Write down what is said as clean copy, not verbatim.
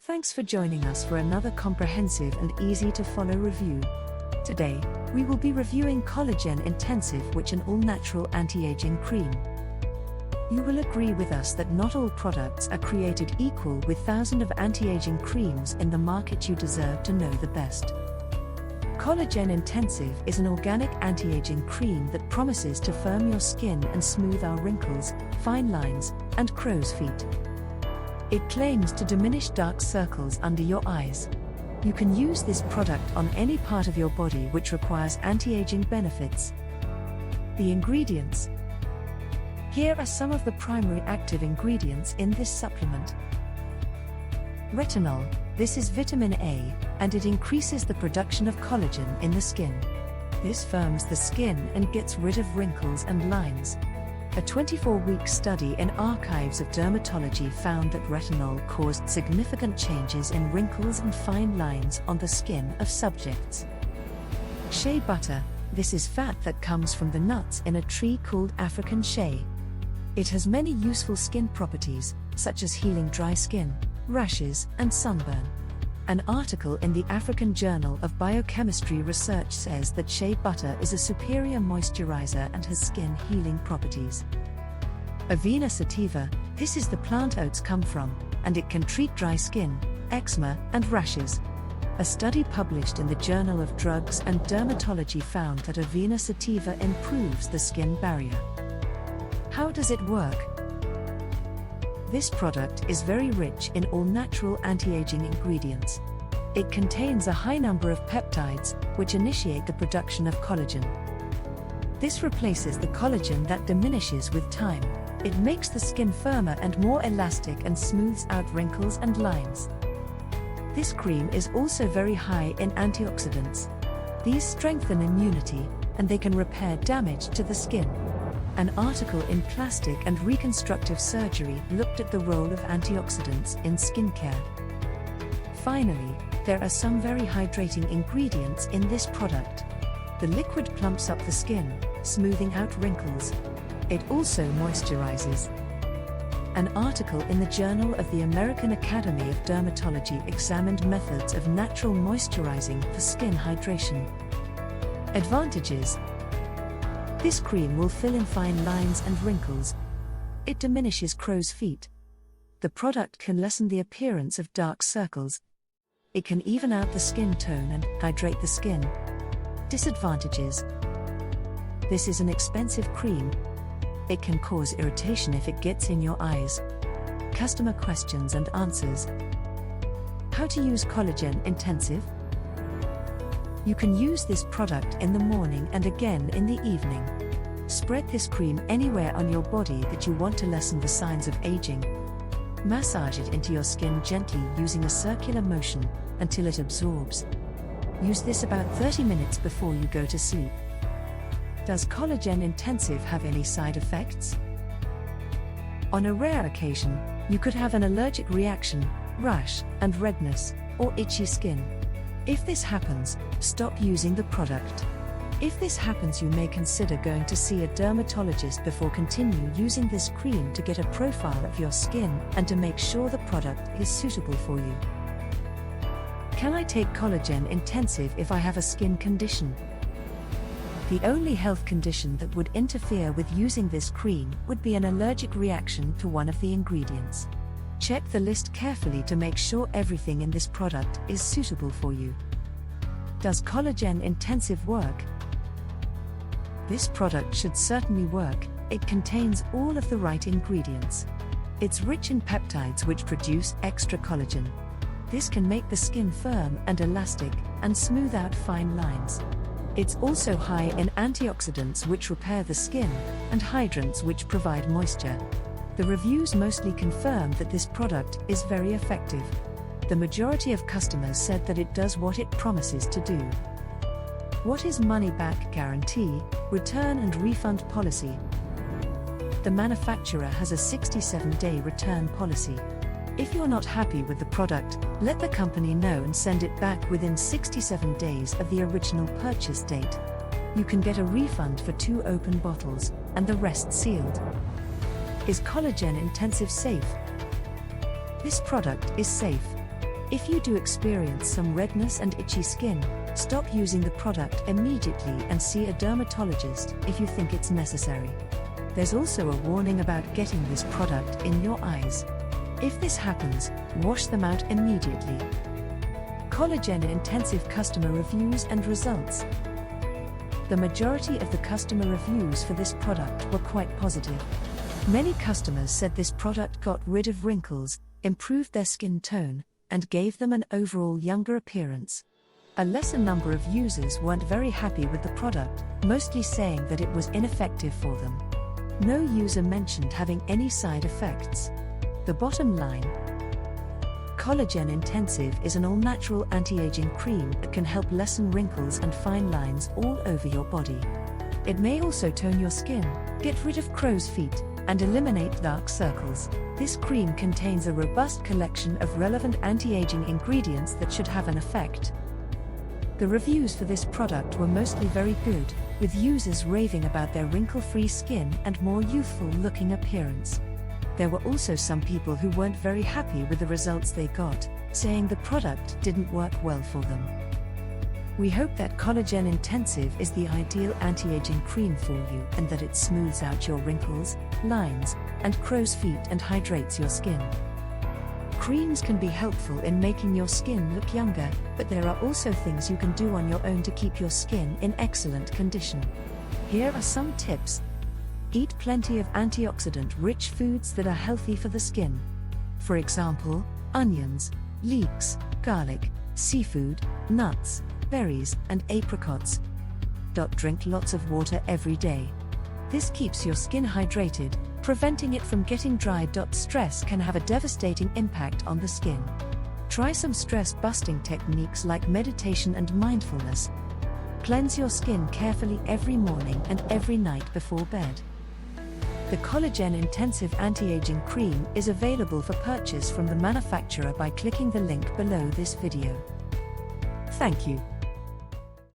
Thanks for joining us for another comprehensive and easy-to-follow review. Today, we will be reviewing Kollagen Intensiv, which is an all-natural anti-aging cream. You will agree with us that not all products are created equal. With thousands of anti-aging creams in the market, you deserve to know the best. Kollagen Intensiv is an organic anti-aging cream that promises to firm your skin and smooth our wrinkles, fine lines, and crow's feet. It claims to diminish dark circles under your eyes. You can use this product on any part of your body which requires anti-aging benefits. The ingredients. Here are some of the primary active ingredients in this supplement. Retinol. This is vitamin A, and it increases the production of collagen in the skin. This firms the skin and gets rid of wrinkles and lines. A 24-week study in Archives of Dermatology found that retinol caused significant changes in wrinkles and fine lines on the skin of subjects. Shea butter. This is fat that comes from the nuts in a tree called African shea. It has many useful skin properties, such as healing dry skin, rashes, and sunburn. An article in the African Journal of Biochemistry Research says that shea butter is a superior moisturizer and has skin healing properties. Avena sativa. This is the plant oats come from, and it can treat dry skin, eczema, and rashes. A study published in the Journal of Drugs and Dermatology found that Avena sativa improves the skin barrier. How does it work? This product is very rich in all-natural anti-aging ingredients. It contains a high number of peptides, which initiate the production of collagen. This replaces the collagen that diminishes with time. It makes the skin firmer and more elastic and smooths out wrinkles and lines. This cream is also very high in antioxidants. These strengthen immunity, and they can repair damage to the skin. An article in Plastic and Reconstructive Surgery looked at the role of antioxidants in skincare. Finally, there are some very hydrating ingredients in this product. The liquid plumps up the skin, smoothing out wrinkles. It also moisturizes. An article in the Journal of the American Academy of Dermatology examined methods of natural moisturizing for skin hydration. Advantages. This cream will fill in fine lines and wrinkles. It diminishes crow's feet. The product can lessen the appearance of dark circles. It can even out the skin tone and hydrate the skin. Disadvantages. This is an expensive cream. It can cause irritation if it gets in your eyes. Customer questions and answers. How to use Kollagen Intensiv? You can use this product in the morning and again in the evening. Spread this cream anywhere on your body that you want to lessen the signs of aging. Massage it into your skin gently using a circular motion until it absorbs. Use this about 30 minutes before you go to sleep. Does Kollagen Intensiv have any side effects? On a rare occasion, you could have an allergic reaction, rash, and redness, or itchy skin. If this happens, stop using the product. If this happens, you may consider going to see a dermatologist before continue using this cream to get a profile of your skin and to make sure the product is suitable for you. Can I take Kollagen Intensiv if I have a skin condition? The only health condition that would interfere with using this cream would be an allergic reaction to one of the ingredients. Check the list carefully to make sure everything in this product is suitable for you. Does Kollagen Intensiv work? This product should certainly work. It contains all of the right ingredients. It's rich in peptides which produce extra collagen. This can make the skin firm and elastic and smooth out fine lines. It's also high in antioxidants which repair the skin and hydrants which provide moisture. The reviews mostly confirm that this product is very effective. The majority of customers said that it does what it promises to do. What is money-back guarantee, return and refund policy? The manufacturer has a 67-day return policy. If you're not happy with the product, let the company know and send it back within 67 days of the original purchase date. You can get a refund for 2 open bottles, and the rest sealed. Is Kollagen Intensiv safe? This product is safe. If you do experience some redness and itchy skin, stop using the product immediately and see a dermatologist if you think it's necessary. There's also a warning about getting this product in your eyes. If this happens, wash them out immediately. Kollagen Intensiv customer reviews and results. The majority of the customer reviews for this product were quite positive. Many customers said this product got rid of wrinkles, improved their skin tone, and gave them an overall younger appearance. A lesser number of users weren't very happy with the product, mostly saying that it was ineffective for them. No user mentioned having any side effects. The bottom line: Kollagen Intensiv is an all-natural anti-aging cream that can help lessen wrinkles and fine lines all over your body. It may also tone your skin, get rid of crow's feet, and eliminate dark circles. This cream contains a robust collection of relevant anti-aging ingredients that should have an effect. The reviews for this product were mostly very good, with users raving about their wrinkle-free skin and more youthful-looking appearance. There were also some people who weren't very happy with the results they got, saying the product didn't work well for them. We hope that Kollagen Intensiv is the ideal anti-aging cream for you and that it smooths out your wrinkles, lines, and crow's feet and hydrates your skin. Creams can be helpful in making your skin look younger, but there are also things you can do on your own to keep your skin in excellent condition. Here are some tips. Eat plenty of antioxidant-rich foods that are healthy for the skin. For example, onions, leeks, garlic, seafood, nuts, berries, and apricots. Drink lots of water every day. This keeps your skin hydrated, preventing it from getting dry. Stress can have a devastating impact on the skin. Try some stress-busting techniques like meditation and mindfulness. Cleanse your skin carefully every morning and every night before bed. The Kollagen Intensiv Anti-Aging Cream is available for purchase from the manufacturer by clicking the link below this video. Thank you.